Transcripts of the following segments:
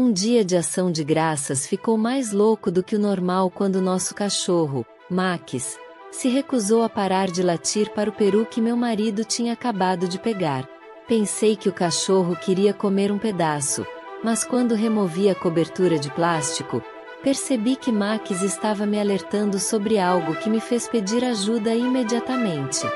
Um dia de ação de graças ficou mais louco do que o normal quando nosso cachorro, Max, se recusou a parar de latir para o peru que meu marido tinha acabado de pegar. Pensei que o cachorro queria comer um pedaço, mas quando removi a cobertura de plástico, percebi que Max estava me alertando sobre algo que me fez pedir ajuda imediatamente.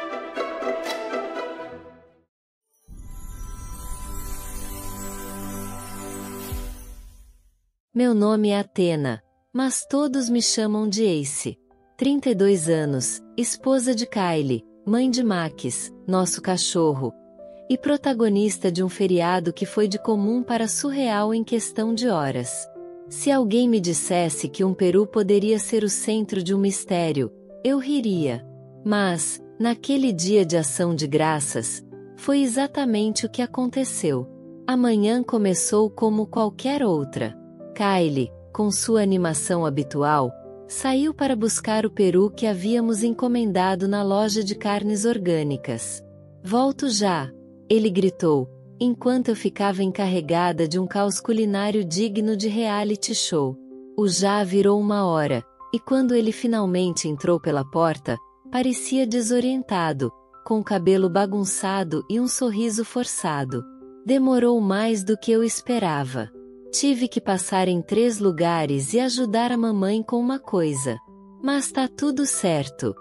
Meu nome é Athena, mas todos me chamam de Ace. 32 anos, esposa de Kylie, mãe de Max, nosso cachorro, e protagonista de um feriado que foi de comum para surreal em questão de horas. Se alguém me dissesse que um peru poderia ser o centro de um mistério, eu riria. Mas, naquele dia de ação de graças, foi exatamente o que aconteceu. A manhã começou como qualquer outra. Kylie, com sua animação habitual, saiu para buscar o peru que havíamos encomendado na loja de carnes orgânicas. Volto já! Ele gritou, enquanto eu ficava encarregada de um caos culinário digno de reality show. O já virou 1 hora, e quando ele finalmente entrou pela porta, parecia desorientado, com o cabelo bagunçado e um sorriso forçado. Demorou mais do que eu esperava. Tive que passar em 3 lugares e ajudar a mamãe com uma coisa. Mas tá tudo certo.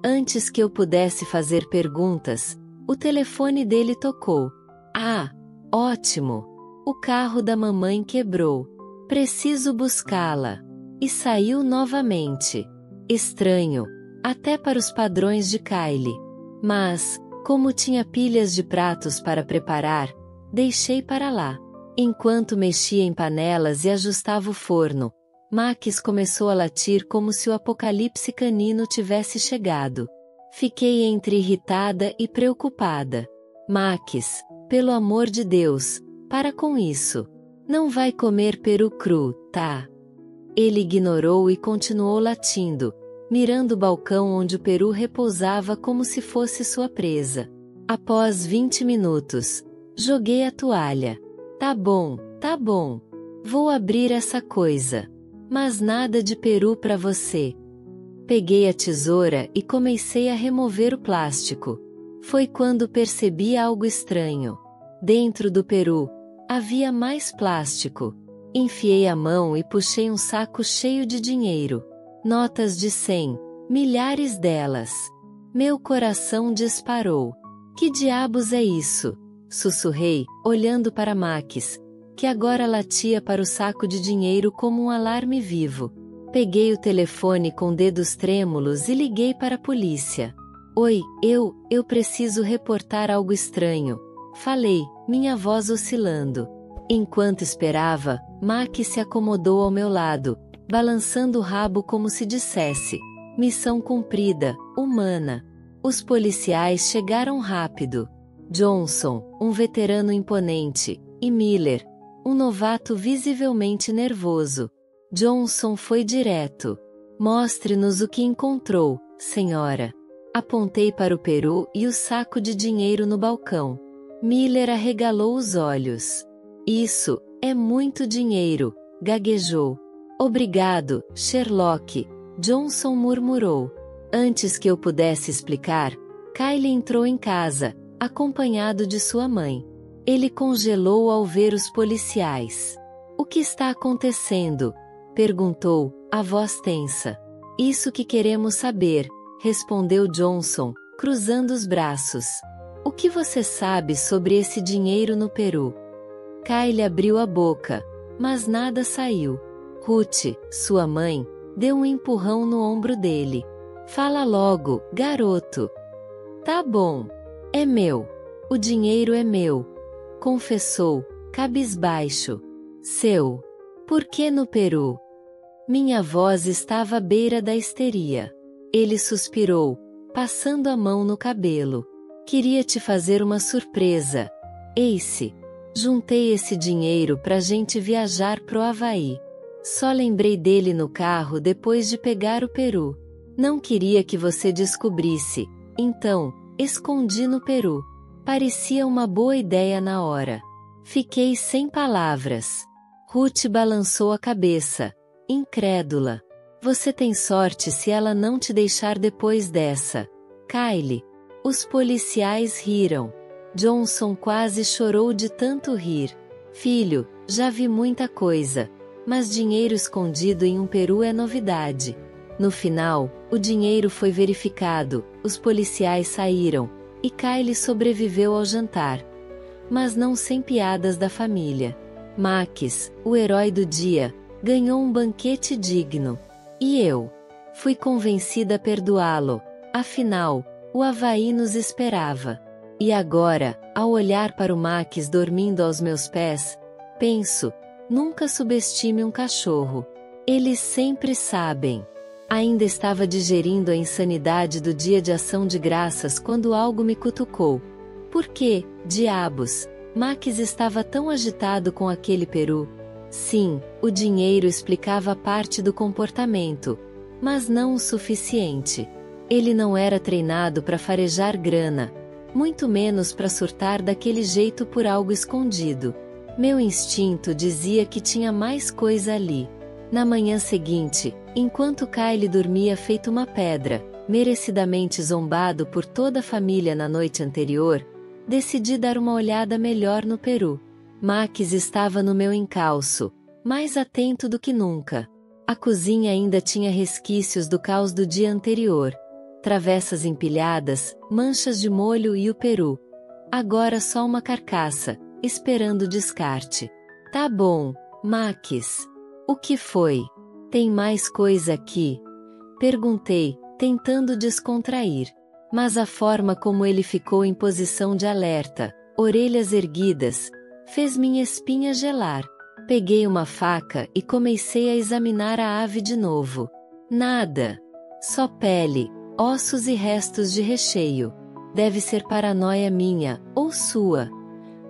Antes que eu pudesse fazer perguntas, o telefone dele tocou. Ah, ótimo! O carro da mamãe quebrou. Preciso buscá-la. E saiu novamente. Estranho, até para os padrões de Kylie. Mas, como tinha pilhas de pratos para preparar, deixei para lá. Enquanto mexia em panelas e ajustava o forno, Max começou a latir como se o apocalipse canino tivesse chegado. Fiquei entre irritada e preocupada. Max, pelo amor de Deus, para com isso. Não vai comer peru cru, tá? Ele ignorou e continuou latindo, mirando o balcão onde o peru repousava como se fosse sua presa. Após 20 minutos, joguei a toalha. Tá bom, vou abrir essa coisa. Mas nada de peru pra você. Peguei a tesoura e comecei a remover o plástico. Foi quando percebi algo estranho. Dentro do peru, havia mais plástico. Enfiei a mão e puxei um saco cheio de dinheiro. Notas de 100, milhares delas. Meu coração disparou. Que diabos é isso? Sussurrei, olhando para Max, que agora latia para o saco de dinheiro como um alarme vivo. Peguei o telefone com dedos trêmulos e liguei para a polícia. Oi, eu preciso reportar algo estranho. Falei, minha voz oscilando. Enquanto esperava, Max se acomodou ao meu lado, balançando o rabo como se dissesse: missão cumprida, humana. Os policiais chegaram rápido. Johnson, um veterano imponente, e Miller, um novato visivelmente nervoso. Johnson foi direto. Mostre-nos o que encontrou, senhora. Apontei para o peru e o saco de dinheiro no balcão. Miller arregalou os olhos. Isso é muito dinheiro, gaguejou. Obrigado, Sherlock, Johnson murmurou. Antes que eu pudesse explicar, Kylie entrou em casa, acompanhado de sua mãe. Ele congelou ao ver os policiais. O que está acontecendo? Perguntou, a voz tensa. Isso que queremos saber, respondeu Johnson, cruzando os braços. O que você sabe sobre esse dinheiro no Peru? Kylie abriu a boca, mas nada saiu. Ruth, sua mãe, deu um empurrão no ombro dele. Fala logo, garoto. Tá bom. É meu. O dinheiro é meu. Confessou, cabisbaixo. Seu. Por que no Peru? Minha voz estava à beira da histeria. Ele suspirou, passando a mão no cabelo. Queria te fazer uma surpresa. Ace. Juntei esse dinheiro pra gente viajar pro Havaí. Só lembrei dele no carro depois de pegar o peru. Não queria que você descobrisse, então, escondi no peru. Parecia uma boa ideia na hora. Fiquei sem palavras. Ruth balançou a cabeça, incrédula. Você tem sorte se ela não te deixar depois dessa, Kylie. Os policiais riram. Johnson quase chorou de tanto rir. Filho, já vi muita coisa, mas dinheiro escondido em um peru é novidade. No final, o dinheiro foi verificado, os policiais saíram, e Kylie sobreviveu ao jantar. Mas não sem piadas da família. Max, o herói do dia, ganhou um banquete digno. E eu? Fui convencida a perdoá-lo, afinal, o Havaí nos esperava. E agora, ao olhar para o Max dormindo aos meus pés, penso, nunca subestime um cachorro. Eles sempre sabem. Ainda estava digerindo a insanidade do dia de ação de graças quando algo me cutucou. Por que, diabos, Max estava tão agitado com aquele peru? Sim, o dinheiro explicava parte do comportamento, mas não o suficiente. Ele não era treinado para farejar grana, muito menos para surtar daquele jeito por algo escondido. Meu instinto dizia que tinha mais coisa ali. Na manhã seguinte, enquanto Kylie dormia feito uma pedra, merecidamente zombado por toda a família na noite anterior, decidi dar uma olhada melhor no peru. Max estava no meu encalço, mais atento do que nunca. A cozinha ainda tinha resquícios do caos do dia anterior. Travessas empilhadas, manchas de molho e o peru. Agora só uma carcaça, esperando descarte. Tá bom, Max. O que foi? Tem mais coisa aqui? Perguntei, tentando descontrair. Mas a forma como ele ficou em posição de alerta, orelhas erguidas, fez minha espinha gelar. Peguei uma faca e comecei a examinar a ave de novo. Nada. Só pele, ossos e restos de recheio. Deve ser paranoia minha, ou sua.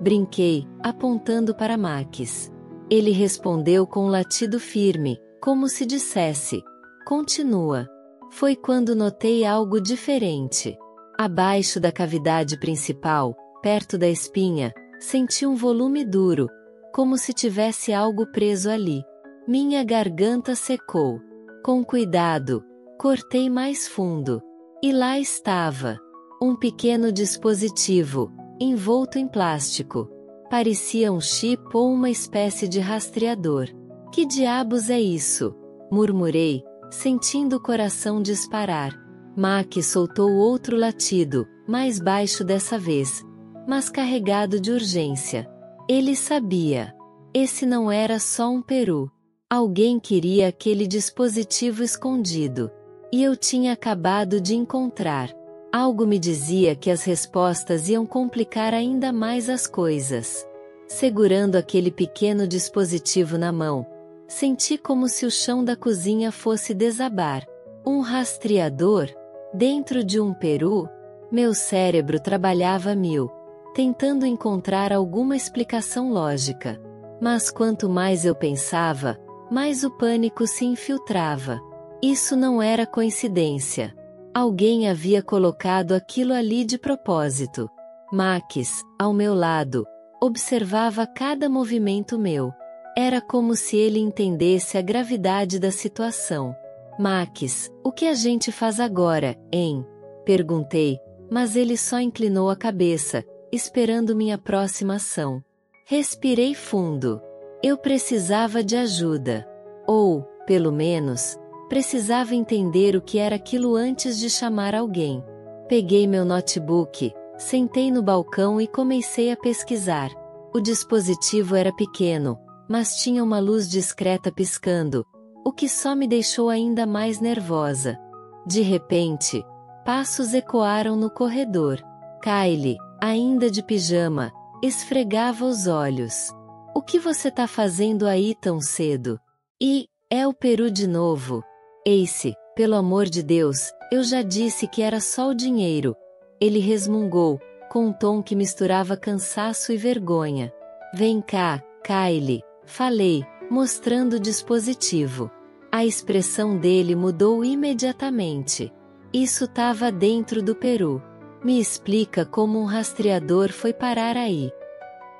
Brinquei, apontando para Max. Ele respondeu com um latido firme, como se dissesse: continua. Foi quando notei algo diferente. Abaixo da cavidade principal, perto da espinha, senti um volume duro, como se tivesse algo preso ali. Minha garganta secou. Com cuidado, cortei mais fundo. E lá estava. Um pequeno dispositivo, envolto em plástico. Parecia um chip ou uma espécie de rastreador. Que diabos é isso? Murmurei, sentindo o coração disparar. Max soltou outro latido, mais baixo dessa vez, mas carregado de urgência. Ele sabia. Esse não era só um peru. Alguém queria aquele dispositivo escondido. E eu tinha acabado de encontrar. Algo me dizia que as respostas iam complicar ainda mais as coisas. Segurando aquele pequeno dispositivo na mão, senti como se o chão da cozinha fosse desabar. Um rastreador? Dentro de um peru? Meu cérebro trabalhava a mil, tentando encontrar alguma explicação lógica. Mas quanto mais eu pensava, mais o pânico se infiltrava. Isso não era coincidência. Alguém havia colocado aquilo ali de propósito. Max, ao meu lado, observava cada movimento meu. Era como se ele entendesse a gravidade da situação. Max, o que a gente faz agora, hein? Perguntei, mas ele só inclinou a cabeça, esperando minha próxima ação. Respirei fundo. Eu precisava de ajuda. Ou, pelo menos, precisava entender o que era aquilo antes de chamar alguém. Peguei meu notebook, sentei no balcão e comecei a pesquisar. O dispositivo era pequeno, mas tinha uma luz discreta piscando, o que só me deixou ainda mais nervosa. De repente, passos ecoaram no corredor. Kylie, ainda de pijama, esfregava os olhos. O que você tá fazendo aí tão cedo? E, é o peru de novo. Ace, pelo amor de Deus, eu já disse que era só o dinheiro. Ele resmungou, com um tom que misturava cansaço e vergonha. Vem cá, Kylie, falei, mostrando o dispositivo. A expressão dele mudou imediatamente. Isso estava dentro do peru. Me explica como um rastreador foi parar aí.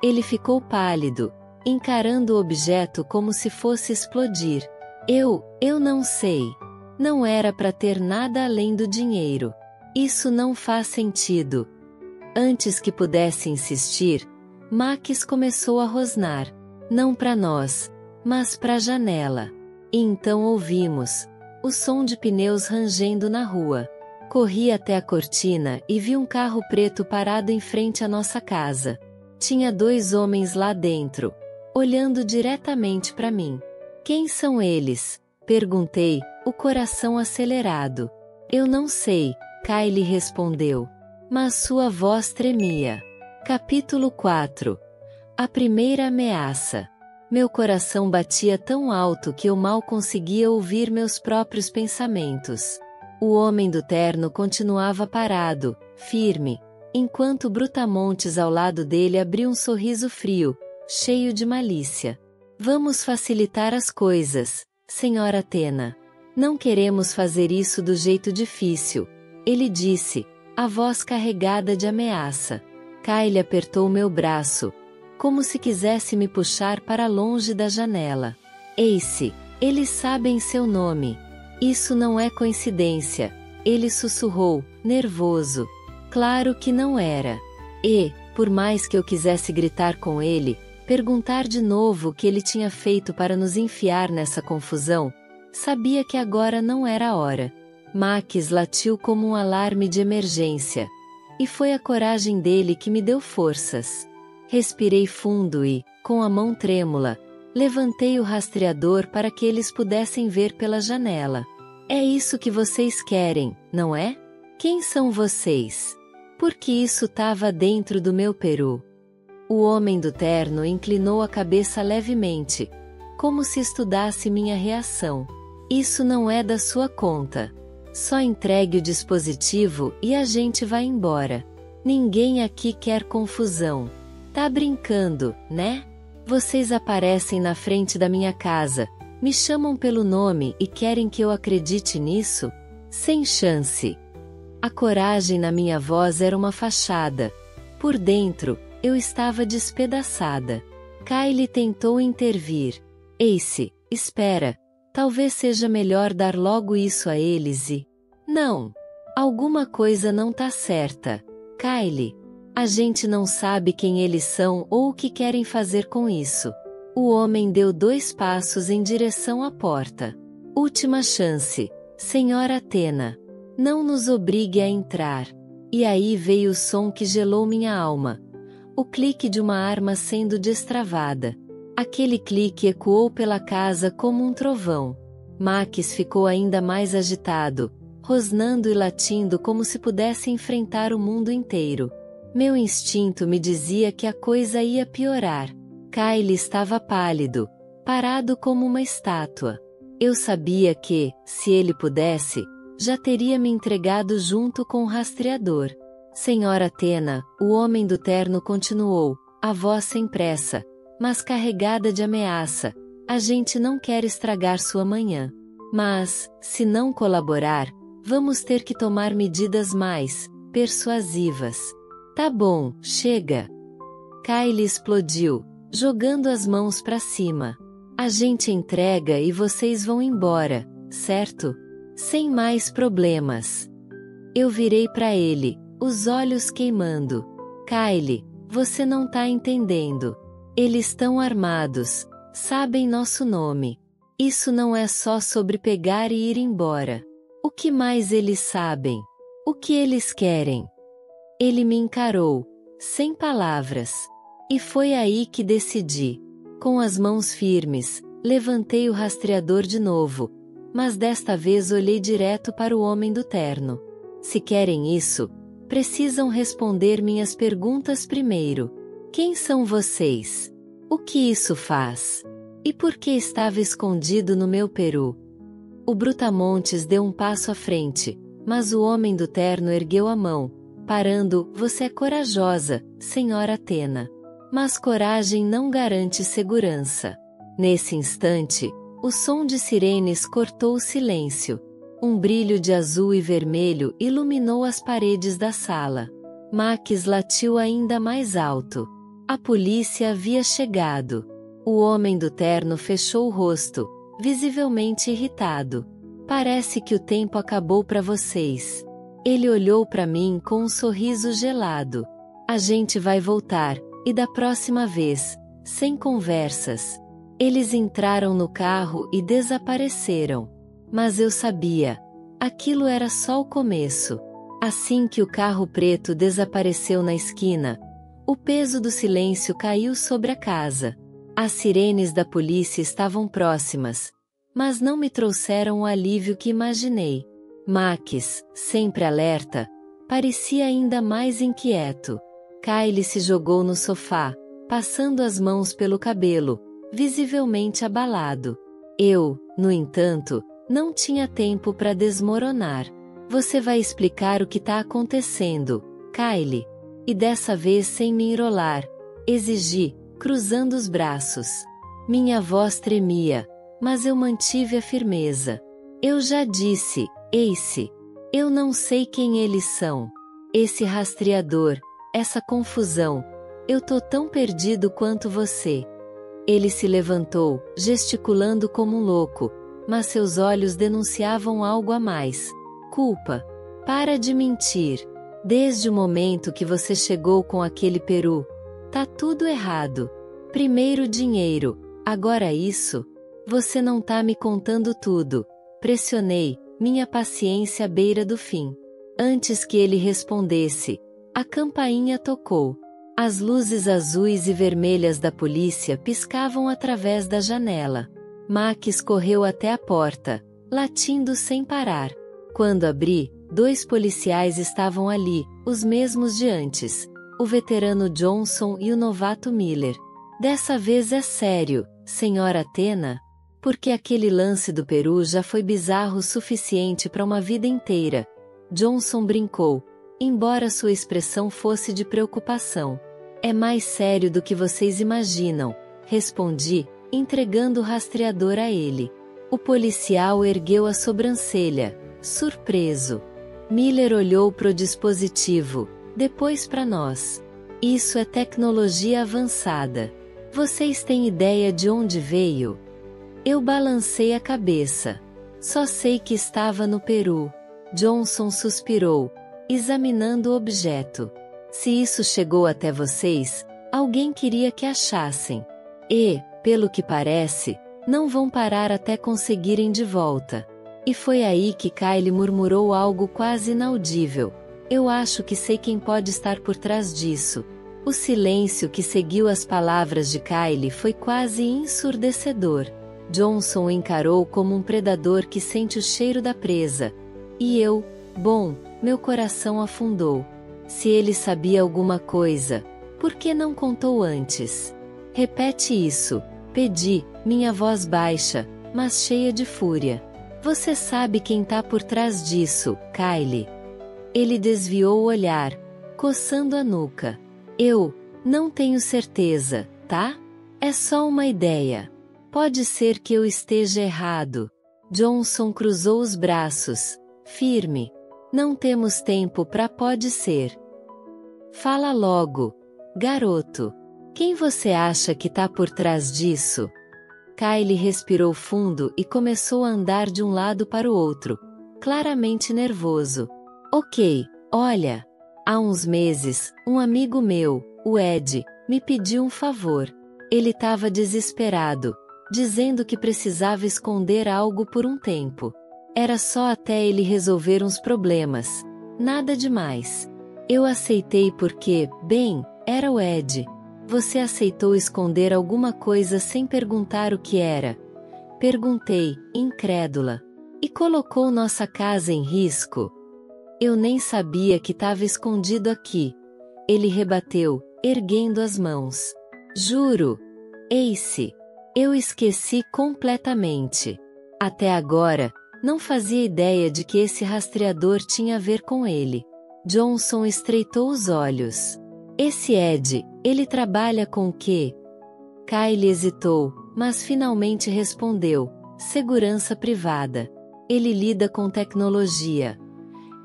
Ele ficou pálido, encarando o objeto como se fosse explodir. Eu não sei. Não era para ter nada além do dinheiro. Isso não faz sentido. Antes que pudesse insistir, Max começou a rosnar. Não para nós, mas para a janela. E então ouvimos o som de pneus rangendo na rua. Corri até a cortina e vi um carro preto parado em frente à nossa casa. Tinha 2 homens lá dentro, olhando diretamente para mim. Quem são eles? Perguntei, o coração acelerado. Eu não sei, Kylie respondeu. Mas sua voz tremia. Capítulo 4. A primeira ameaça. Meu coração batia tão alto que eu mal conseguia ouvir meus próprios pensamentos. O homem do terno continuava parado, firme, enquanto Brutamontes ao lado dele abria um sorriso frio, cheio de malícia. Vamos facilitar as coisas, senhora Athena. Não queremos fazer isso do jeito difícil, ele disse, a voz carregada de ameaça. Kylie apertou meu braço, como se quisesse me puxar para longe da janela. Ace, eles sabem seu nome. Isso não é coincidência, ele sussurrou, nervoso. Claro que não era. E, por mais que eu quisesse gritar com ele, perguntar de novo o que ele tinha feito para nos enfiar nessa confusão, sabia que agora não era a hora. Max latiu como um alarme de emergência. E foi a coragem dele que me deu forças. Respirei fundo e, com a mão trêmula, levantei o rastreador para que eles pudessem ver pela janela. É isso que vocês querem, não é? Quem são vocês? Porque isso estava dentro do meu peru. O homem do terno inclinou a cabeça levemente, como se estudasse minha reação. Isso não é da sua conta. Só entregue o dispositivo e a gente vai embora. Ninguém aqui quer confusão. Tá brincando, né? Vocês aparecem na frente da minha casa, me chamam pelo nome e querem que eu acredite nisso? Sem chance. A coragem na minha voz era uma fachada. Por dentro, eu estava despedaçada. Kylie tentou intervir. Ace, espera. Talvez seja melhor dar logo isso a eles e... Não. Alguma coisa não tá certa. Kylie. A gente não sabe quem eles são ou o que querem fazer com isso. O homem deu 2 passos em direção à porta. Última chance, senhora Athena. Não nos obrigue a entrar. E aí veio o som que gelou minha alma. O clique de uma arma sendo destravada. Aquele clique ecoou pela casa como um trovão. Max ficou ainda mais agitado, rosnando e latindo como se pudesse enfrentar o mundo inteiro. Meu instinto me dizia que a coisa ia piorar. Kylie estava pálido, parado como uma estátua. Eu sabia que, se ele pudesse, já teria me entregado junto com o rastreador. Senhora Athena, o homem do terno continuou, a voz sem pressa, mas carregada de ameaça. A gente não quer estragar sua manhã. Mas, se não colaborar, vamos ter que tomar medidas mais persuasivas. Tá bom, chega. Kylie explodiu, jogando as mãos para cima. A gente entrega e vocês vão embora, certo? Sem mais problemas. Eu virei para ele, os olhos queimando. Kylie, você não tá entendendo. Eles estão armados, sabem nosso nome. Isso não é só sobre pegar e ir embora. O que mais eles sabem? O que eles querem? Ele me encarou, sem palavras. E foi aí que decidi. Com as mãos firmes, levantei o rastreador de novo, mas desta vez olhei direto para o homem do terno. Se querem isso, precisam responder minhas perguntas primeiro. Quem são vocês? O que isso faz? E por que estava escondido no meu peru? O Brutamontes deu um passo à frente, mas o homem do terno ergueu a mão, parando. Você é corajosa, senhora Athena. Mas coragem não garante segurança. Nesse instante, o som de sirenes cortou o silêncio. Um brilho de azul e vermelho iluminou as paredes da sala. Max latiu ainda mais alto. A polícia havia chegado. O homem do terno fechou o rosto, visivelmente irritado. Parece que o tempo acabou para vocês. Ele olhou para mim com um sorriso gelado. A gente vai voltar, e da próxima vez, sem conversas. Eles entraram no carro e desapareceram. Mas eu sabia. Aquilo era só o começo. Assim que o carro preto desapareceu na esquina, o peso do silêncio caiu sobre a casa. As sirenes da polícia estavam próximas, mas não me trouxeram o alívio que imaginei. Max, sempre alerta, parecia ainda mais inquieto. Kyle se jogou no sofá, passando as mãos pelo cabelo, visivelmente abalado. Eu, no entanto, não tinha tempo para desmoronar. Você vai explicar o que está acontecendo, Kyle. E dessa vez sem me enrolar, exigi, cruzando os braços. Minha voz tremia, mas eu mantive a firmeza. Eu já disse, Ace. Eu não sei quem eles são. Esse rastreador, essa confusão. Eu tô tão perdido quanto você. Ele se levantou, gesticulando como um louco, mas seus olhos denunciavam algo a mais. Culpa. Para de mentir. Desde o momento que você chegou com aquele peru, tá tudo errado. Primeiro dinheiro, agora isso. Você não tá me contando tudo. Pressionei, minha paciência à beira do fim. Antes que ele respondesse, a campainha tocou. As luzes azuis e vermelhas da polícia piscavam através da janela. Max correu até a porta, latindo sem parar. Quando abri, 2 policiais estavam ali, os mesmos de antes, o veterano Johnson e o novato Miller. Dessa vez é sério, senhora Athena? Porque aquele lance do peru já foi bizarro o suficiente para uma vida inteira. Johnson brincou, embora sua expressão fosse de preocupação. É mais sério do que vocês imaginam, respondi, entregando o rastreador a ele. O policial ergueu a sobrancelha, surpreso. Miller olhou para o dispositivo, depois para nós. Isso é tecnologia avançada. Vocês têm ideia de onde veio? Eu balancei a cabeça. Só sei que estava no Peru. Johnson suspirou, examinando o objeto. Se isso chegou até vocês, alguém queria que achassem. E, pelo que parece, não vão parar até conseguirem de volta. E foi aí que Kyle murmurou algo quase inaudível. Eu acho que sei quem pode estar por trás disso. O silêncio que seguiu as palavras de Kyle foi quase ensurdecedor. Johnson o encarou como um predador que sente o cheiro da presa. E eu, meu coração afundou. Se ele sabia alguma coisa, por que não contou antes? Repete isso, pedi, minha voz baixa, mas cheia de fúria. Você sabe quem tá por trás disso, Kyle? Ele desviou o olhar, coçando a nuca. Eu não tenho certeza, tá? É só uma ideia. Pode ser que eu esteja errado. Johnson cruzou os braços, firme. Não temos tempo pra pode ser. Fala logo, garoto. Quem você acha que tá por trás disso? Kyle respirou fundo e começou a andar de um lado para o outro, claramente nervoso. Ok, olha. Há uns meses, um amigo meu, o Ed, me pediu um favor. Ele estava desesperado, dizendo que precisava esconder algo por um tempo. Era só até ele resolver uns problemas. Nada demais. Eu aceitei porque, era o Ed. Você aceitou esconder alguma coisa sem perguntar o que era? Perguntei, incrédula. E colocou nossa casa em risco? Eu nem sabia que estava escondido aqui. Ele rebateu, erguendo as mãos. Juro. Ace. Eu esqueci completamente. Até agora, não fazia ideia de que esse rastreador tinha a ver com ele. Johnson estreitou os olhos. Esse Ed, ele trabalha com o quê? Kyle hesitou, mas finalmente respondeu, segurança privada. Ele lida com tecnologia.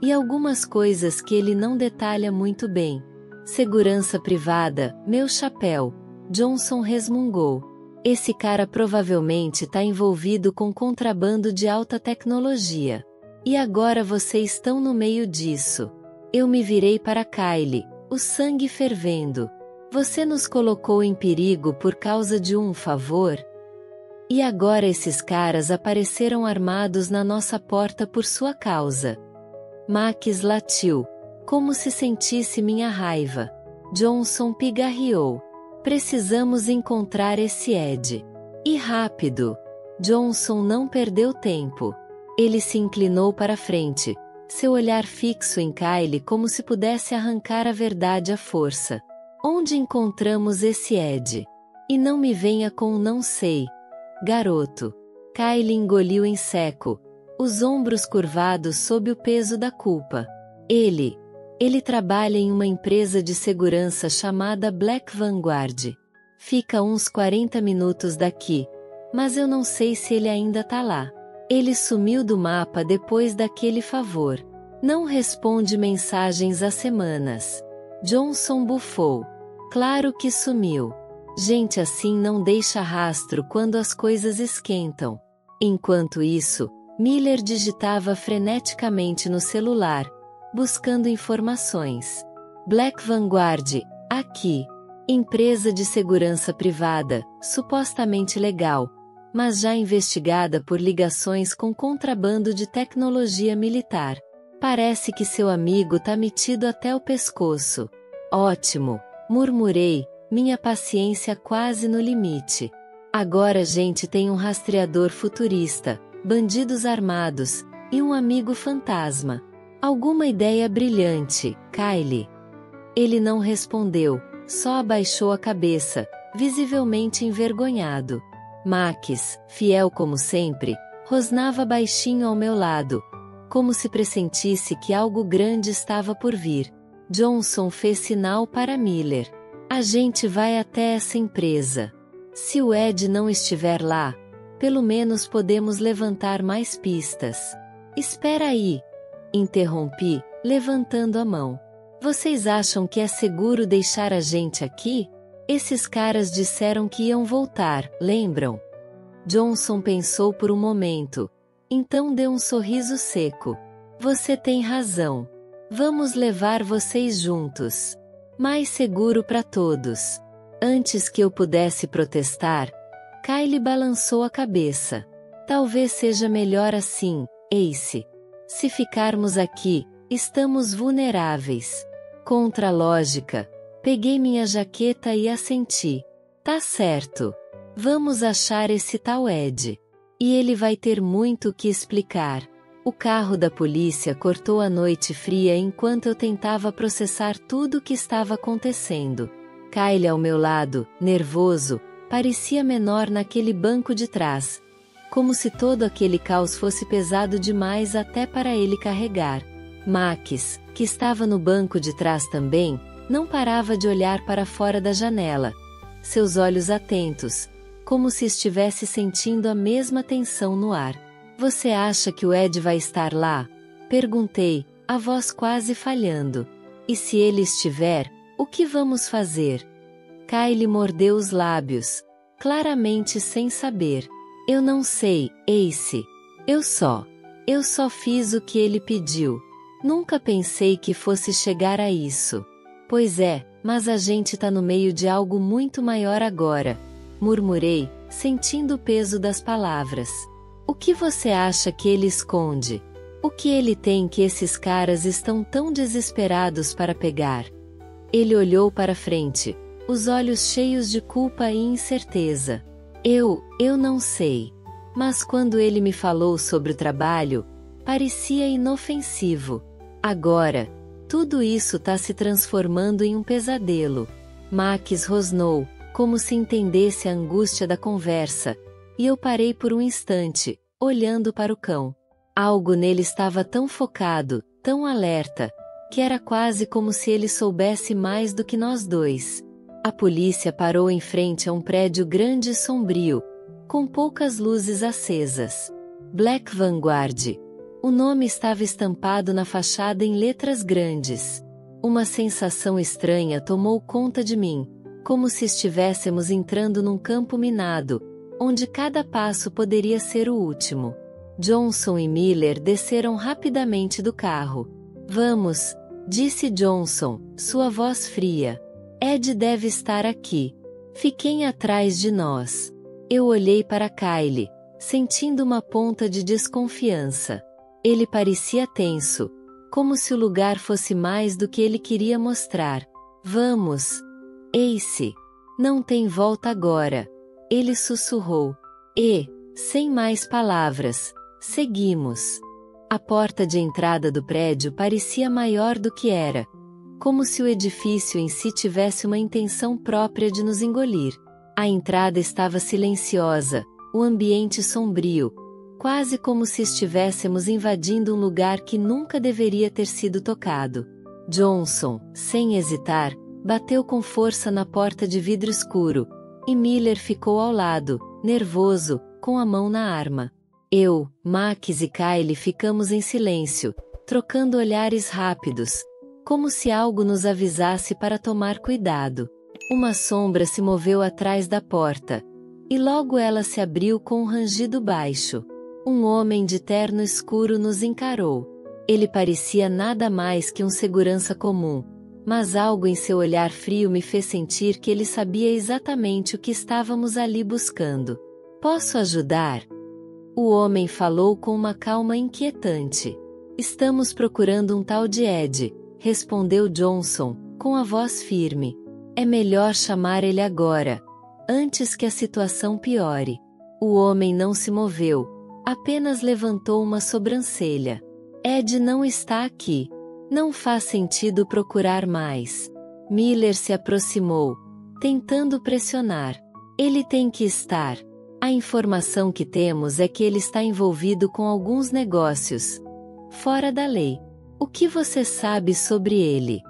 E algumas coisas que ele não detalha muito bem. Segurança privada, meu chapéu. Johnson resmungou. Esse cara provavelmente tá envolvido com contrabando de alta tecnologia. E agora vocês estão no meio disso. Eu me virei para Kylie, o sangue fervendo. Você nos colocou em perigo por causa de um favor? E agora esses caras apareceram armados na nossa porta por sua causa. Max latiu, como se sentisse minha raiva. Johnson pigarreou. Precisamos encontrar esse Ed. E rápido. Johnson não perdeu tempo. Ele se inclinou para frente, seu olhar fixo em Kylie como se pudesse arrancar a verdade à força. Onde encontramos esse Ed? E não me venha com um não sei. Garoto. Kylie engoliu em seco, os ombros curvados sob o peso da culpa. Ele trabalha em uma empresa de segurança chamada Black Vanguard. Fica uns 40 minutos daqui, mas eu não sei se ele ainda tá lá. Ele sumiu do mapa depois daquele favor. Não responde mensagens há semanas. Johnson bufou. Claro que sumiu. Gente assim não deixa rastro quando as coisas esquentam. Enquanto isso, Miller digitava freneticamente no celular, buscando informações. Black Vanguard, aqui. Empresa de segurança privada, supostamente legal, mas já investigada por ligações com contrabando de tecnologia militar. Parece que seu amigo tá metido até o pescoço. Ótimo, murmurei, minha paciência quase no limite. Agora a gente tem um rastreador futurista, bandidos armados, e um amigo fantasma. Alguma ideia brilhante, Kylie? Ele não respondeu, só abaixou a cabeça, visivelmente envergonhado. Max, fiel como sempre, rosnava baixinho ao meu lado, como se pressentisse que algo grande estava por vir. Johnson fez sinal para Miller. A gente vai até essa empresa. Se o Ed não estiver lá, pelo menos podemos levantar mais pistas. Espera aí, interrompi, levantando a mão. Vocês acham que é seguro deixar a gente aqui? Esses caras disseram que iam voltar, lembram? Johnson pensou por um momento. Então deu um sorriso seco. Você tem razão. Vamos levar vocês juntos. Mais seguro para todos. Antes que eu pudesse protestar, Kylie balançou a cabeça. Talvez seja melhor assim, Ace. Se ficarmos aqui, estamos vulneráveis. Contra a lógica, peguei minha jaqueta e assenti. Tá certo. Vamos achar esse tal Ed. E ele vai ter muito o que explicar. O carro da polícia cortou a noite fria enquanto eu tentava processar tudo o que estava acontecendo. Kylie ao meu lado, nervoso, parecia menor naquele banco de trás. Como se todo aquele caos fosse pesado demais até para ele carregar. Max, que estava no banco de trás também, não parava de olhar para fora da janela. Seus olhos atentos, como se estivesse sentindo a mesma tensão no ar. Você acha que o Ed vai estar lá? Perguntei, a voz quase falhando. E se ele estiver, o que vamos fazer? Kylie mordeu os lábios, claramente sem saber. Eu não sei, Ace. Eu só fiz o que ele pediu. Nunca pensei que fosse chegar a isso. Pois é, mas a gente tá no meio de algo muito maior agora. Murmurei, sentindo o peso das palavras. O que você acha que ele esconde? O que ele tem que esses caras estão tão desesperados para pegar? Ele olhou para frente, os olhos cheios de culpa e incerteza. Eu não sei. Mas quando ele me falou sobre o trabalho, parecia inofensivo. Agora, tudo isso tá se transformando em um pesadelo. Max rosnou, como se entendesse a angústia da conversa, e eu parei por um instante, olhando para o cão. Algo nele estava tão focado, tão alerta, que era quase como se ele soubesse mais do que nós dois. A polícia parou em frente a um prédio grande e sombrio, com poucas luzes acesas. Black Vanguard. O nome estava estampado na fachada em letras grandes. Uma sensação estranha tomou conta de mim, como se estivéssemos entrando num campo minado, onde cada passo poderia ser o último. Johnson e Miller desceram rapidamente do carro. Vamos, disse Johnson, sua voz fria. Ed deve estar aqui. Fiquem atrás de nós. Eu olhei para Kyle, sentindo uma ponta de desconfiança. Ele parecia tenso, como se o lugar fosse mais do que ele queria mostrar. Vamos, Ace. Não tem volta agora. Ele sussurrou. E, sem mais palavras, seguimos. A porta de entrada do prédio parecia maior do que era, como se o edifício em si tivesse uma intenção própria de nos engolir. A entrada estava silenciosa, o ambiente sombrio, quase como se estivéssemos invadindo um lugar que nunca deveria ter sido tocado. Johnson, sem hesitar, bateu com força na porta de vidro escuro, e Miller ficou ao lado, nervoso, com a mão na arma. Eu, Max e Kyle ficamos em silêncio, trocando olhares rápidos, como se algo nos avisasse para tomar cuidado. Uma sombra se moveu atrás da porta, e logo ela se abriu com um rangido baixo. Um homem de terno escuro nos encarou. Ele parecia nada mais que um segurança comum, mas algo em seu olhar frio me fez sentir que ele sabia exatamente o que estávamos ali buscando. Posso ajudar? O homem falou com uma calma inquietante. Estamos procurando um tal de Ed, respondeu Johnson, com a voz firme. É melhor chamar ele agora, antes que a situação piore. O homem não se moveu, apenas levantou uma sobrancelha. Ed não está aqui. Não faz sentido procurar mais. Miller se aproximou, tentando pressionar. Ele tem que estar. A informação que temos é que ele está envolvido com alguns negócios fora da lei. O que você sabe sobre ele?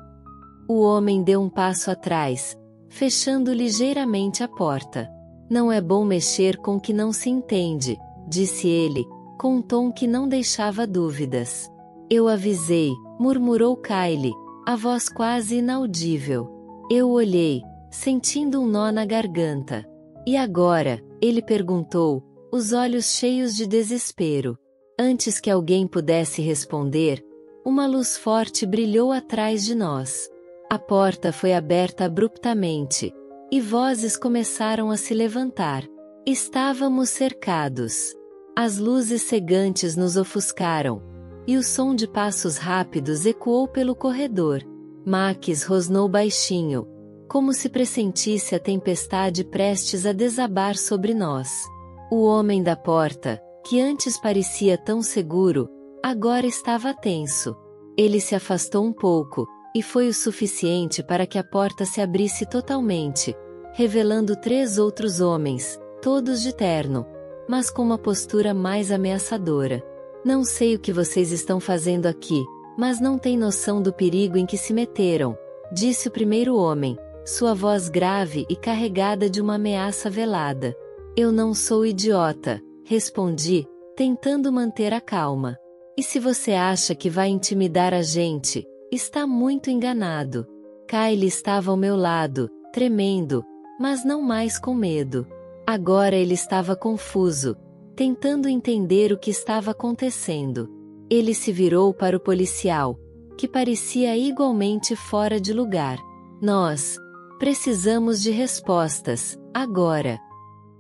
O homem deu um passo atrás, fechando ligeiramente a porta. Não é bom mexer com o que não se entende, disse ele, com um tom que não deixava dúvidas. Eu avisei, murmurou Kyle, a voz quase inaudível. Eu olhei, sentindo um nó na garganta. E agora? Ele perguntou, os olhos cheios de desespero. Antes que alguém pudesse responder, uma luz forte brilhou atrás de nós. A porta foi aberta abruptamente, e vozes começaram a se levantar. Estávamos cercados. As luzes cegantes nos ofuscaram, e o som de passos rápidos ecoou pelo corredor. Max rosnou baixinho, como se pressentisse a tempestade prestes a desabar sobre nós. O homem da porta, que antes parecia tão seguro, agora estava tenso. Ele se afastou um pouco, e foi o suficiente para que a porta se abrisse totalmente, revelando 3 outros homens, todos de terno, mas com uma postura mais ameaçadora. Não sei o que vocês estão fazendo aqui, mas não têm noção do perigo em que se meteram, disse o primeiro homem, sua voz grave e carregada de uma ameaça velada. Eu não sou idiota, respondi, tentando manter a calma. E se você acha que vai intimidar a gente, está muito enganado. Kyle estava ao meu lado, tremendo, mas não mais com medo. Agora ele estava confuso, tentando entender o que estava acontecendo. Ele se virou para o policial, que parecia igualmente fora de lugar. Nós precisamos de respostas, agora.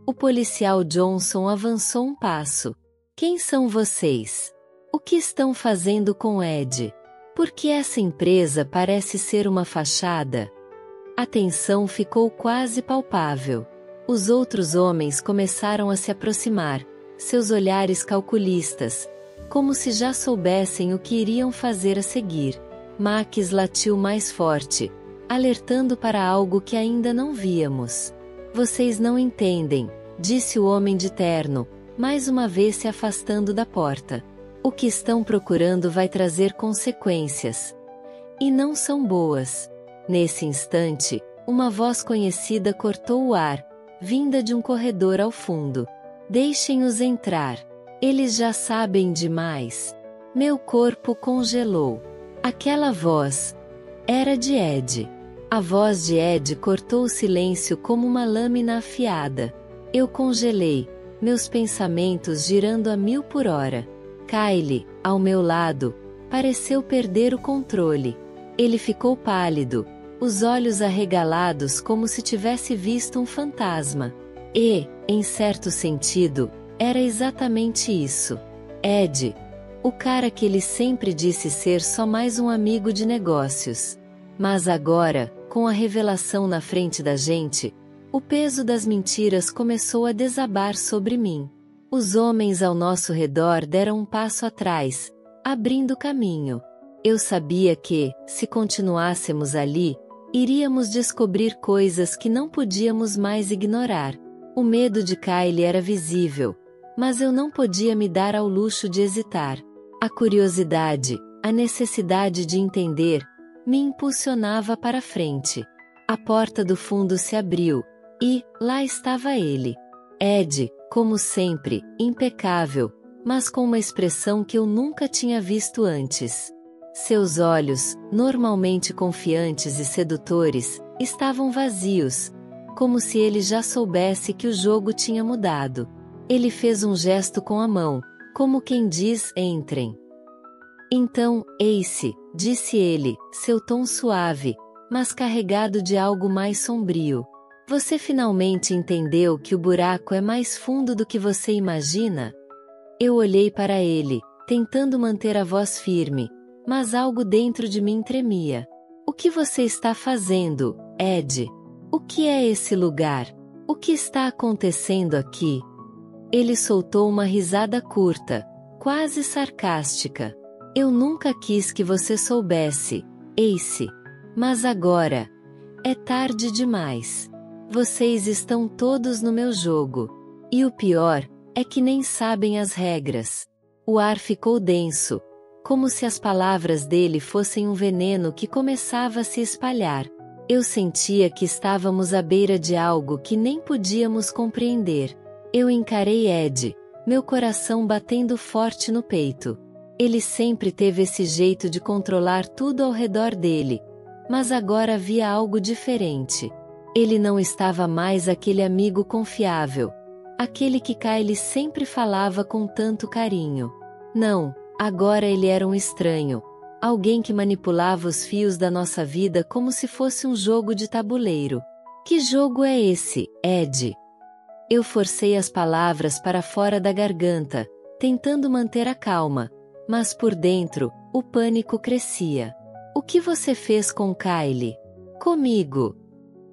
O policial Johnson avançou um passo. Quem são vocês? O que estão fazendo com Ed? Por que essa empresa parece ser uma fachada? A tensão ficou quase palpável. Os outros homens começaram a se aproximar, seus olhares calculistas, como se já soubessem o que iriam fazer a seguir. Max latiu mais forte, alertando para algo que ainda não víamos. Vocês não entendem, disse o homem de terno, mais uma vez se afastando da porta. O que estão procurando vai trazer consequências. E não são boas. Nesse instante, uma voz conhecida cortou o ar, vinda de um corredor ao fundo. Deixem-os entrar. Eles já sabem demais. Meu corpo congelou. Aquela voz era de Ed. A voz de Ed cortou o silêncio como uma lâmina afiada. Eu congelei, meus pensamentos girando a 1000 por hora. Kyle, ao meu lado, pareceu perder o controle. Ele ficou pálido, os olhos arregalados como se tivesse visto um fantasma. E, em certo sentido, era exatamente isso. Ed, o cara que ele sempre disse ser só mais um amigo de negócios. Mas agora, com a revelação na frente da gente, o peso das mentiras começou a desabar sobre mim. Os homens ao nosso redor deram um passo atrás, abrindo caminho. Eu sabia que, se continuássemos ali, iríamos descobrir coisas que não podíamos mais ignorar. O medo de Kyle era visível, mas eu não podia me dar ao luxo de hesitar. A curiosidade, a necessidade de entender, me impulsionava para frente. A porta do fundo se abriu, e, lá estava ele. Ed, como sempre, impecável, mas com uma expressão que eu nunca tinha visto antes. Seus olhos, normalmente confiantes e sedutores, estavam vazios, como se ele já soubesse que o jogo tinha mudado. Ele fez um gesto com a mão, como quem diz: entrem. Então, Ace, disse ele, seu tom suave, mas carregado de algo mais sombrio. Você finalmente entendeu que o buraco é mais fundo do que você imagina? Eu olhei para ele, tentando manter a voz firme, mas algo dentro de mim tremia. O que você está fazendo, Ed? O que é esse lugar? O que está acontecendo aqui? Ele soltou uma risada curta, quase sarcástica. Eu nunca quis que você soubesse, Ace. Mas agora, é tarde demais. Vocês estão todos no meu jogo. E o pior, é que nem sabem as regras. O ar ficou denso, como se as palavras dele fossem um veneno que começava a se espalhar. Eu sentia que estávamos à beira de algo que nem podíamos compreender. Eu encarei Ed, meu coração batendo forte no peito. Ele sempre teve esse jeito de controlar tudo ao redor dele, mas agora havia algo diferente. Ele não estava mais aquele amigo confiável, aquele que Kyle sempre falava com tanto carinho. Não, agora ele era um estranho, alguém que manipulava os fios da nossa vida como se fosse um jogo de tabuleiro. Que jogo é esse, Ed? Eu forcei as palavras para fora da garganta, tentando manter a calma, mas por dentro, o pânico crescia. O que você fez com Kyle? Comigo?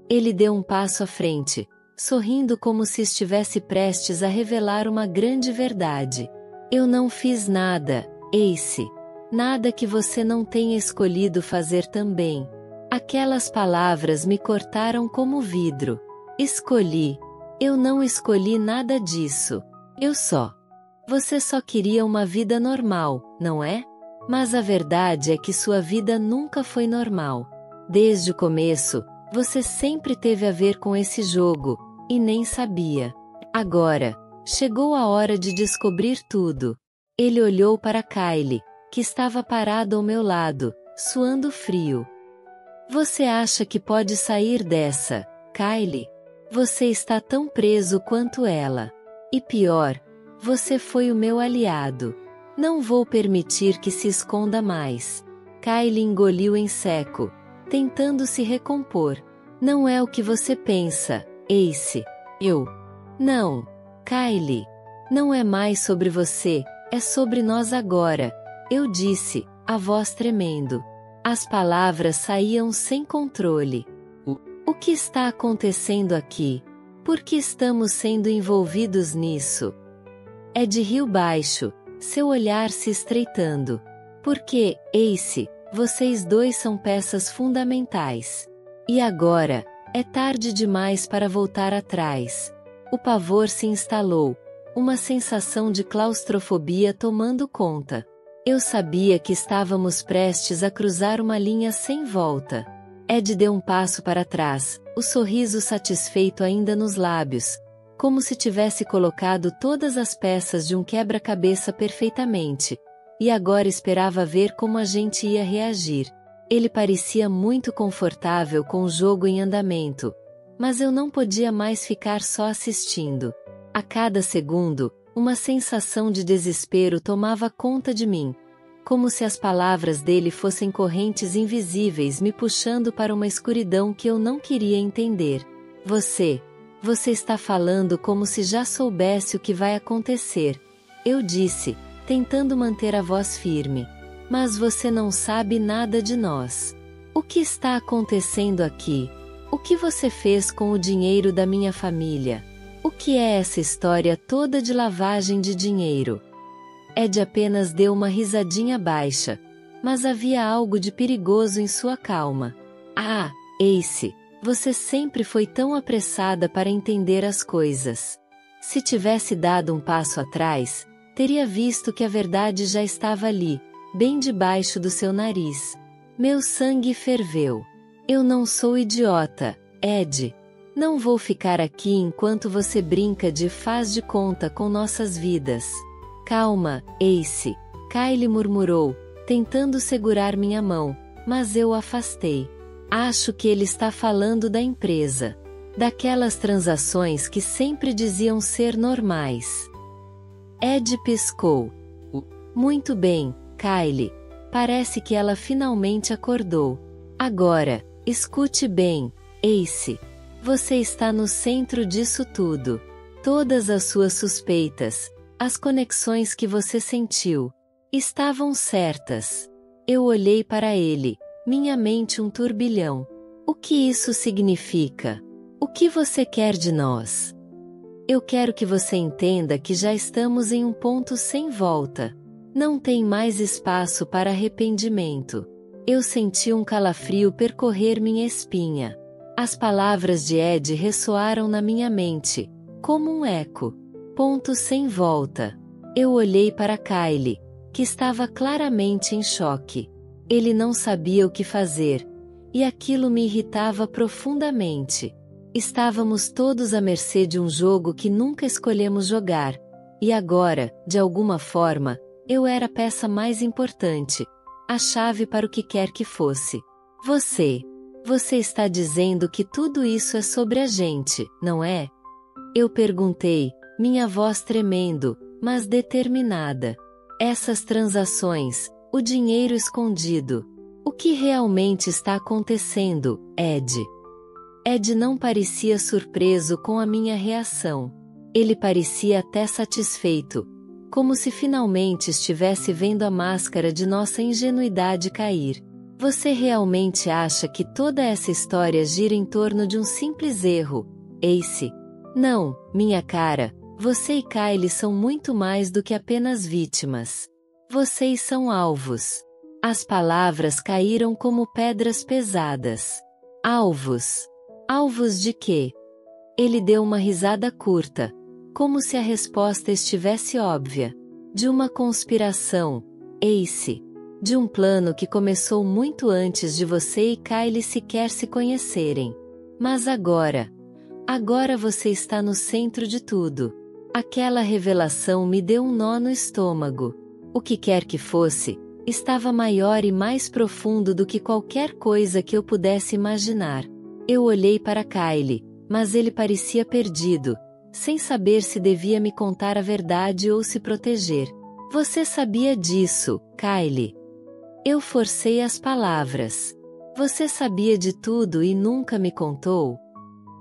Ele deu um passo à frente, sorrindo como se estivesse prestes a revelar uma grande verdade. Eu não fiz nada, Ace. Nada que você não tenha escolhido fazer também. Aquelas palavras me cortaram como vidro. Escolhi. Eu não escolhi nada disso. Eu só. Você só queria uma vida normal, não é? Mas a verdade é que sua vida nunca foi normal. Desde o começo, você sempre teve a ver com esse jogo, e nem sabia. Agora, chegou a hora de descobrir tudo. Ele olhou para Kyle, que estava parado ao meu lado, suando frio. Você acha que pode sair dessa, Kyle? Você está tão preso quanto ela. E pior, você foi o meu aliado. Não vou permitir que se esconda mais. Kyle engoliu em seco, tentando se recompor. Não é o que você pensa, Ace. Não, Kyle. Não é mais sobre você, é sobre nós agora. Eu disse, a voz tremendo. As palavras saíam sem controle. O que está acontecendo aqui? Por que estamos sendo envolvidos nisso? Ed riu baixo, seu olhar se estreitando. Porque, Ace, vocês dois são peças fundamentais. E agora, é tarde demais para voltar atrás. O pavor se instalou, uma sensação de claustrofobia tomando conta. Eu sabia que estávamos prestes a cruzar uma linha sem volta. Ed deu um passo para trás, o sorriso satisfeito ainda nos lábios, como se tivesse colocado todas as peças de um quebra-cabeça perfeitamente, e agora esperava ver como a gente ia reagir. Ele parecia muito confortável com o jogo em andamento, mas eu não podia mais ficar só assistindo. A cada segundo, uma sensação de desespero tomava conta de mim, como se as palavras dele fossem correntes invisíveis me puxando para uma escuridão que eu não queria entender. Você está falando como se já soubesse o que vai acontecer, eu disse, tentando manter a voz firme. Mas você não sabe nada de nós. O que está acontecendo aqui? O que você fez com o dinheiro da minha família? O que é essa história toda de lavagem de dinheiro? Ed apenas deu uma risadinha baixa, mas havia algo de perigoso em sua calma. Ah, Ace, você sempre foi tão apressada para entender as coisas. Se tivesse dado um passo atrás, teria visto que a verdade já estava ali, bem debaixo do seu nariz. Meu sangue ferveu. Eu não sou idiota, Ed. Não vou ficar aqui enquanto você brinca de faz de conta com nossas vidas. Calma, Ace, Kylie murmurou, tentando segurar minha mão, mas eu o afastei. Acho que ele está falando da empresa. Daquelas transações que sempre diziam ser normais. Ed piscou. Muito bem, Kylie. Parece que ela finalmente acordou. Agora, escute bem, Ace. Você está no centro disso tudo. Todas as suas suspeitas, as conexões que você sentiu, estavam certas. Eu olhei para ele, minha mente um turbilhão. O que isso significa? O que você quer de nós? Eu quero que você entenda que já estamos em um ponto sem volta. Não tem mais espaço para arrependimento. Eu senti um calafrio percorrer minha espinha. As palavras de Ed ressoaram na minha mente, como um eco. Ponto sem volta. Eu olhei para Kylie, que estava claramente em choque. Ele não sabia o que fazer, e aquilo me irritava profundamente. Estávamos todos à mercê de um jogo que nunca escolhemos jogar, e agora, de alguma forma, eu era a peça mais importante, a chave para o que quer que fosse. Você está dizendo que tudo isso é sobre a gente, não é? Eu perguntei, minha voz tremendo, mas determinada. Essas transações, o dinheiro escondido. O que realmente está acontecendo, Ed? Ed não parecia surpreso com a minha reação. Ele parecia até satisfeito, como se finalmente estivesse vendo a máscara de nossa ingenuidade cair. Você realmente acha que toda essa história gira em torno de um simples erro, Ace? Não, minha cara, você e Kylie são muito mais do que apenas vítimas. Vocês são alvos. As palavras caíram como pedras pesadas. Alvos. Alvos de quê? Ele deu uma risada curta, como se a resposta estivesse óbvia. De uma conspiração, Ace. De um plano que começou muito antes de você e Kylie sequer se conhecerem. Mas agora você está no centro de tudo. Aquela revelação me deu um nó no estômago. O que quer que fosse, estava maior e mais profundo do que qualquer coisa que eu pudesse imaginar. Eu olhei para Kylie, mas ele parecia perdido, sem saber se devia me contar a verdade ou se proteger. Você sabia disso, Kylie? Eu forcei as palavras. Você sabia de tudo e nunca me contou?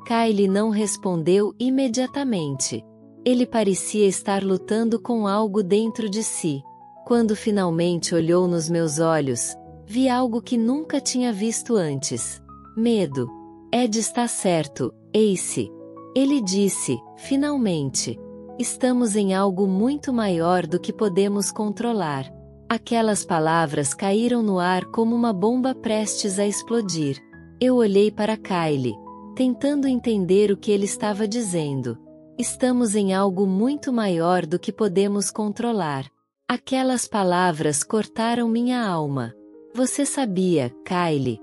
Kylie não respondeu imediatamente. Ele parecia estar lutando com algo dentro de si. Quando finalmente olhou nos meus olhos, vi algo que nunca tinha visto antes. Medo. Ed está certo, Ace. Ele disse, finalmente. Estamos em algo muito maior do que podemos controlar. Aquelas palavras caíram no ar como uma bomba prestes a explodir. Eu olhei para Kylie, tentando entender o que ele estava dizendo. Estamos em algo muito maior do que podemos controlar. Aquelas palavras cortaram minha alma. Você sabia, Kylie?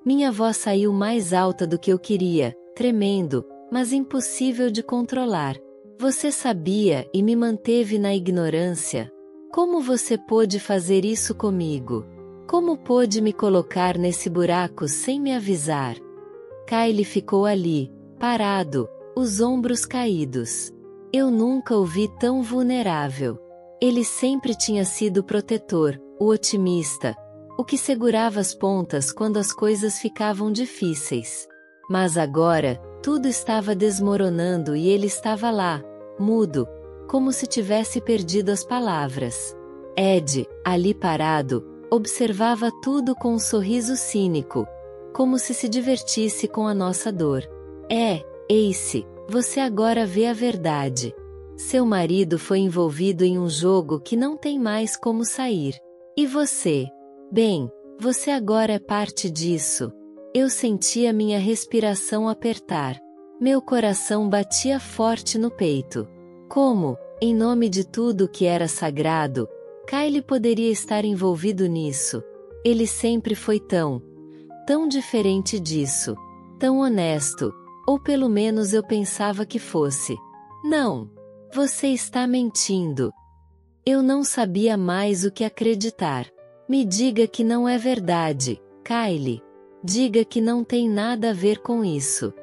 Minha voz saiu mais alta do que eu queria, tremendo, mas impossível de controlar. Você sabia e me manteve na ignorância? Como você pôde fazer isso comigo? Como pôde me colocar nesse buraco sem me avisar? Kyle ficou ali, parado, os ombros caídos. Eu nunca o vi tão vulnerável. Ele sempre tinha sido o protetor, o otimista, o que segurava as pontas quando as coisas ficavam difíceis. Mas agora, tudo estava desmoronando e ele estava lá, mudo, como se tivesse perdido as palavras. Ed, ali parado, observava tudo com um sorriso cínico, como se divertisse com a nossa dor. Ace, você agora vê a verdade. Seu marido foi envolvido em um jogo que não tem mais como sair. E você? Bem, você agora é parte disso. Eu sentia minha respiração apertar. Meu coração batia forte no peito. Como, em nome de tudo que era sagrado, Kyle poderia estar envolvido nisso? Ele sempre foi tão diferente disso. Tão honesto. Ou pelo menos eu pensava que fosse. Não. Você está mentindo. Eu não sabia mais o que acreditar. Me diga que não é verdade, Kyle. Diga que não tem nada a ver com isso.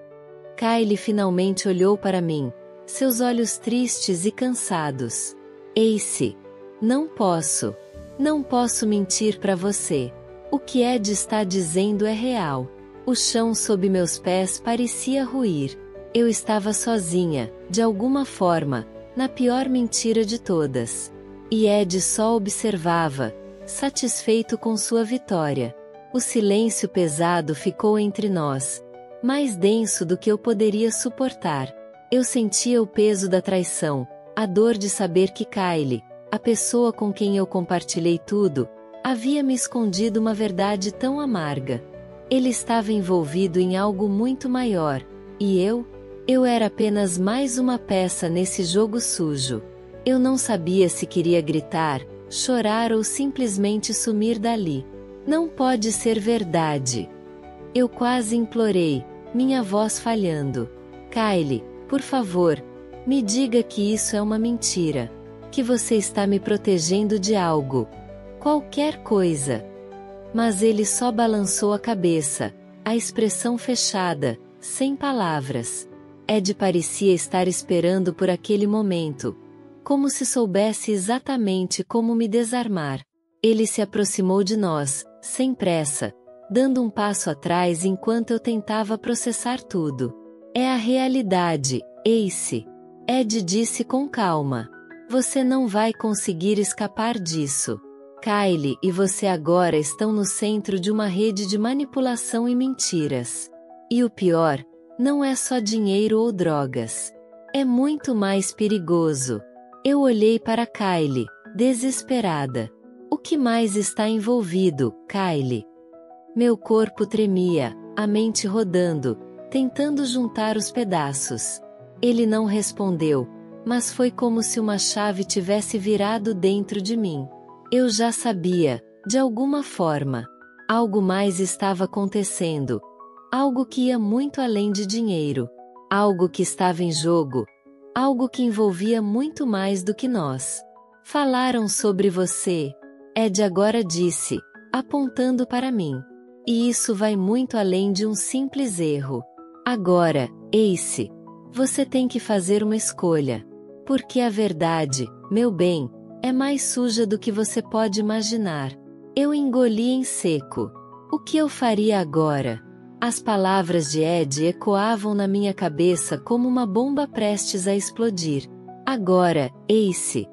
Kyle finalmente olhou para mim, seus olhos tristes e cansados. Ace, não posso. Não posso mentir para você. O que Ed está dizendo é real. O chão sob meus pés parecia ruir. Eu estava sozinha, de alguma forma, na pior mentira de todas. E Ed só observava, satisfeito com sua vitória. O silêncio pesado ficou entre nós, mais denso do que eu poderia suportar. Eu sentia o peso da traição, a dor de saber que Kyle, a pessoa com quem eu compartilhei tudo, havia me escondido uma verdade tão amarga. Ele estava envolvido em algo muito maior, e eu era apenas mais uma peça nesse jogo sujo. Eu não sabia se queria gritar, chorar ou simplesmente sumir dali. Não pode ser verdade. Eu quase implorei, minha voz falhando. Kyle, por favor, me diga que isso é uma mentira. Que você está me protegendo de algo. Qualquer coisa. Mas ele só balançou a cabeça, a expressão fechada, sem palavras. Ed parecia estar esperando por aquele momento, como se soubesse exatamente como me desarmar. Ele se aproximou de nós, sem pressa, dando um passo atrás enquanto eu tentava processar tudo. É a realidade, Ace. Ed disse com calma. Você não vai conseguir escapar disso. Kyle e você agora estão no centro de uma rede de manipulação e mentiras. E o pior, não é só dinheiro ou drogas. É muito mais perigoso. Eu olhei para Kyle, desesperada. O que mais está envolvido, Kyle? Meu corpo tremia, a mente rodando, tentando juntar os pedaços. Ele não respondeu, mas foi como se uma chave tivesse virado dentro de mim. Eu já sabia, de alguma forma. Algo mais estava acontecendo. Algo que ia muito além de dinheiro. Algo que estava em jogo. Algo que envolvia muito mais do que nós. Falaram sobre você, Ed agora disse, apontando para mim. E isso vai muito além de um simples erro. Agora, Ace, você tem que fazer uma escolha. Porque a verdade, meu bem, é mais suja do que você pode imaginar. Eu engoli em seco. O que eu faria agora? As palavras de Ed ecoavam na minha cabeça como uma bomba prestes a explodir. Agora, Ace,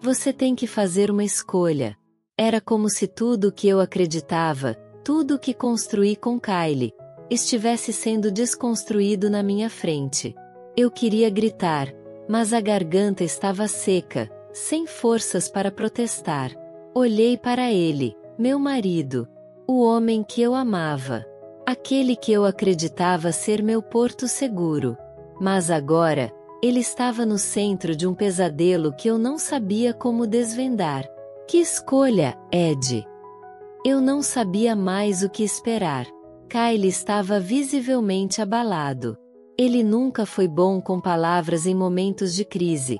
você tem que fazer uma escolha. Era como se tudo o que eu acreditava, tudo o que construí com Kyle, estivesse sendo desconstruído na minha frente. Eu queria gritar, mas a garganta estava seca, sem forças para protestar. Olhei para ele, meu marido, o homem que eu amava, aquele que eu acreditava ser meu porto seguro. Mas agora, ele estava no centro de um pesadelo que eu não sabia como desvendar. Que escolha, Ed? Eu não sabia mais o que esperar. Kyle estava visivelmente abalado. Ele nunca foi bom com palavras em momentos de crise,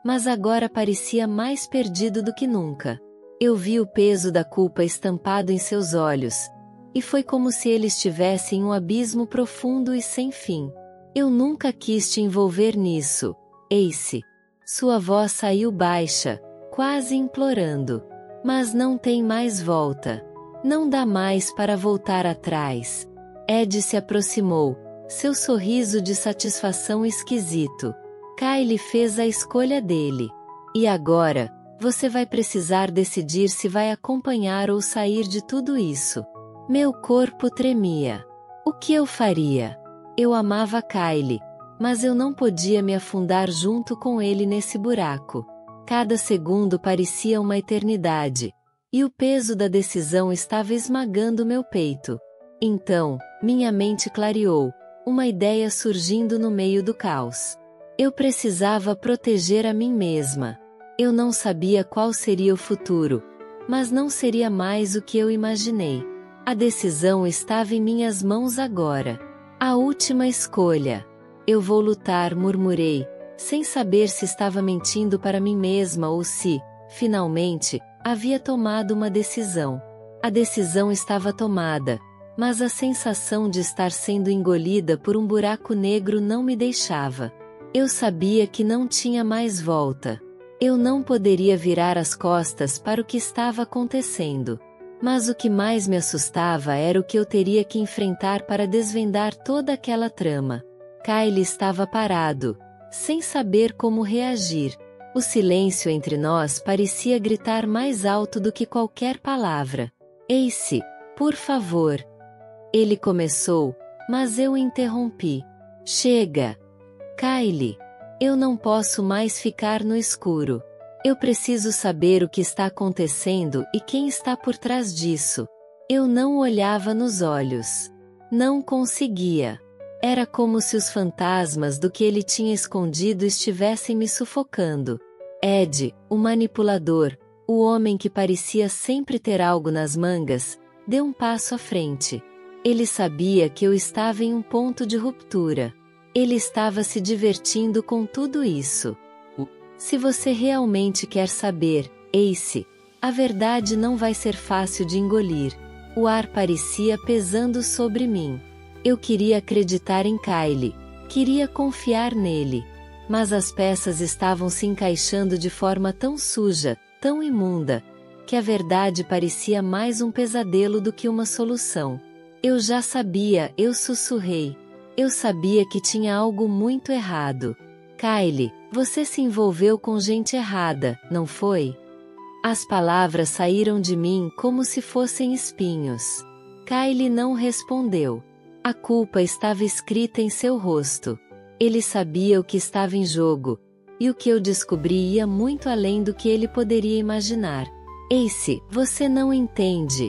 mas agora parecia mais perdido do que nunca. Eu vi o peso da culpa estampado em seus olhos, e foi como se ele estivesse em um abismo profundo e sem fim. Eu nunca quis te envolver nisso, Ace. Sua voz saiu baixa, quase implorando. Mas não tem mais volta. Não dá mais para voltar atrás. Ed se aproximou, seu sorriso de satisfação esquisito. Kyle fez a escolha dele. E agora, você vai precisar decidir se vai acompanhar ou sair de tudo isso. Meu corpo tremia. O que eu faria? Eu amava Kyle, mas eu não podia me afundar junto com ele nesse buraco. Cada segundo parecia uma eternidade, e o peso da decisão estava esmagando meu peito. Então, minha mente clareou, uma ideia surgindo no meio do caos. Eu precisava proteger a mim mesma. Eu não sabia qual seria o futuro, mas não seria mais o que eu imaginei. A decisão estava em minhas mãos agora. A última escolha. Eu vou lutar, murmurei, sem saber se estava mentindo para mim mesma ou se, finalmente, havia tomado uma decisão. A decisão estava tomada, mas a sensação de estar sendo engolida por um buraco negro não me deixava. Eu sabia que não tinha mais volta. Eu não poderia virar as costas para o que estava acontecendo. Mas o que mais me assustava era o que eu teria que enfrentar para desvendar toda aquela trama. Kyle estava parado, sem saber como reagir. O silêncio entre nós parecia gritar mais alto do que qualquer palavra. Ace, por favor. Ele começou, mas eu o interrompi. Chega. Kyle. Eu não posso mais ficar no escuro. Eu preciso saber o que está acontecendo e quem está por trás disso. Eu não o olhava nos olhos. Não conseguia. Era como se os fantasmas do que ele tinha escondido estivessem me sufocando. Ed, o manipulador, o homem que parecia sempre ter algo nas mangas, deu um passo à frente. Ele sabia que eu estava em um ponto de ruptura. Ele estava se divertindo com tudo isso. Se você realmente quer saber, Ace, a verdade não vai ser fácil de engolir. O ar parecia pesando sobre mim. Eu queria acreditar em Kyle. Queria confiar nele. Mas as peças estavam se encaixando de forma tão suja, tão imunda, que a verdade parecia mais um pesadelo do que uma solução. Eu já sabia, eu sussurrei. Eu sabia que tinha algo muito errado. Kyle, você se envolveu com gente errada, não foi? As palavras saíram de mim como se fossem espinhos. Kyle não respondeu. A culpa estava escrita em seu rosto. Ele sabia o que estava em jogo, e o que eu descobri ia muito além do que ele poderia imaginar. Ace, você não entende.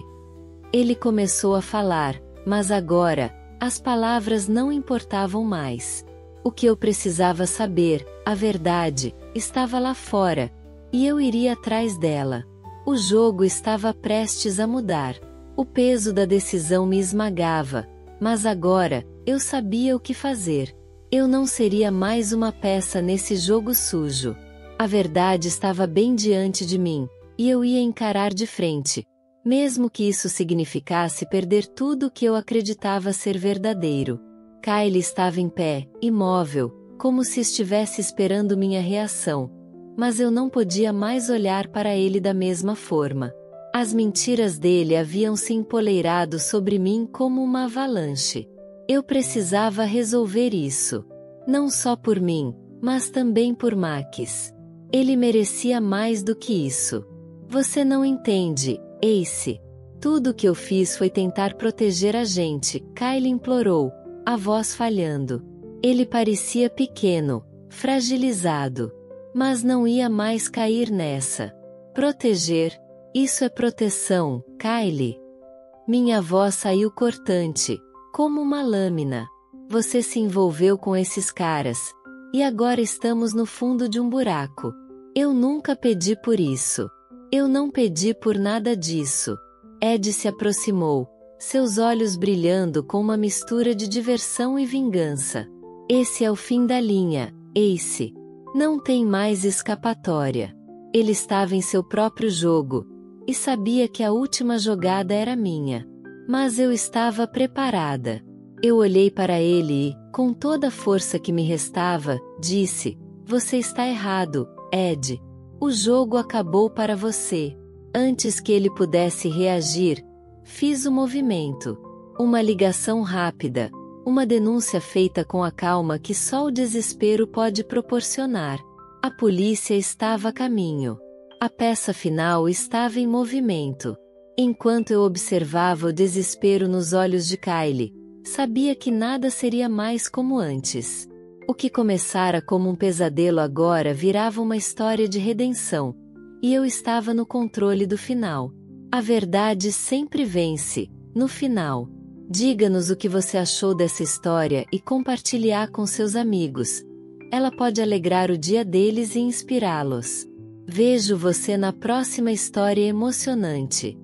Ele começou a falar, mas agora, as palavras não importavam mais. O que eu precisava saber, a verdade, estava lá fora, e eu iria atrás dela. O jogo estava prestes a mudar. O peso da decisão me esmagava, mas agora, eu sabia o que fazer. Eu não seria mais uma peça nesse jogo sujo. A verdade estava bem diante de mim, e eu ia encarar de frente, mesmo que isso significasse perder tudo o que eu acreditava ser verdadeiro. Kyle estava em pé, imóvel, como se estivesse esperando minha reação, mas eu não podia mais olhar para ele da mesma forma. As mentiras dele haviam se empoleirado sobre mim como uma avalanche. Eu precisava resolver isso. Não só por mim, mas também por Max. Ele merecia mais do que isso. Você não entende, Ace. Tudo o que eu fiz foi tentar proteger a gente, Kyle implorou, a voz falhando. Ele parecia pequeno, fragilizado. Mas não ia mais cair nessa. Proteger? Isso é proteção, Kyle. Minha voz saiu cortante, como uma lâmina. Você se envolveu com esses caras, e agora estamos no fundo de um buraco. Eu nunca pedi por isso. Eu não pedi por nada disso. Ed se aproximou, seus olhos brilhando com uma mistura de diversão e vingança. Esse é o fim da linha, Ace. Não tem mais escapatória. Ele estava em seu próprio jogo, e sabia que a última jogada era minha. Mas eu estava preparada. Eu olhei para ele e, com toda a força que me restava, disse: "Você está errado, Ed. O jogo acabou para você." Antes que ele pudesse reagir, fiz o movimento. Uma ligação rápida. Uma denúncia feita com a calma que só o desespero pode proporcionar. A polícia estava a caminho. A peça final estava em movimento. Enquanto eu observava o desespero nos olhos de Kylie, sabia que nada seria mais como antes. O que começara como um pesadelo agora virava uma história de redenção. E eu estava no controle do final. A verdade sempre vence, no final. Diga-nos o que você achou dessa história e compartilhar com seus amigos. Ela pode alegrar o dia deles e inspirá-los. Vejo você na próxima história emocionante.